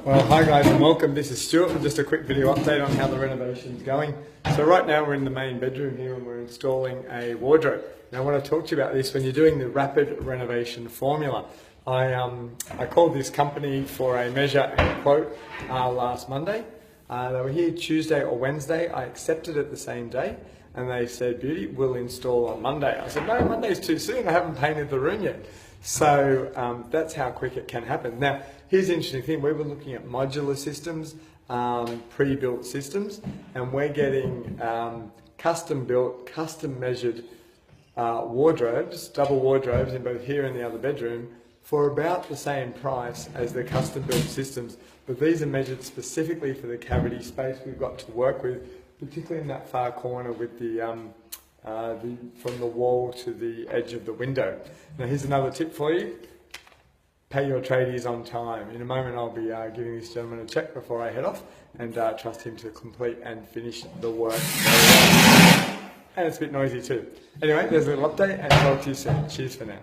Well, hi guys and welcome. This is Stuart with just a quick video update on how the renovation's going. So right now we're in the main bedroom here and we're installing a wardrobe. Now I want to talk to you about this when you're doing the rapid renovation formula. I called this company for a measure and quote last Monday. They were here Tuesday or Wednesday. I accepted it the same day and they said, "Beauty, we'll install on Monday." I said, "No, Monday's too soon. I haven't painted the room yet." So that's how quick it can happen. Now, here's the interesting thing. We were looking at modular systems, pre-built systems, and we're getting custom-built, custom-measured wardrobes, double wardrobes in both here and the other bedroom for about the same price as the custom-built systems. But these are measured specifically for the cavity space we've got to work with, particularly in that far corner with from the wall to the edge of the window. Now here's another tip for you. Pay your tradies on time. In a moment I'll be giving this gentleman a check before I head off and trust him to complete and finish the work. And it's a bit noisy too. Anyway, there's a little update and talk to you soon. Cheers for now.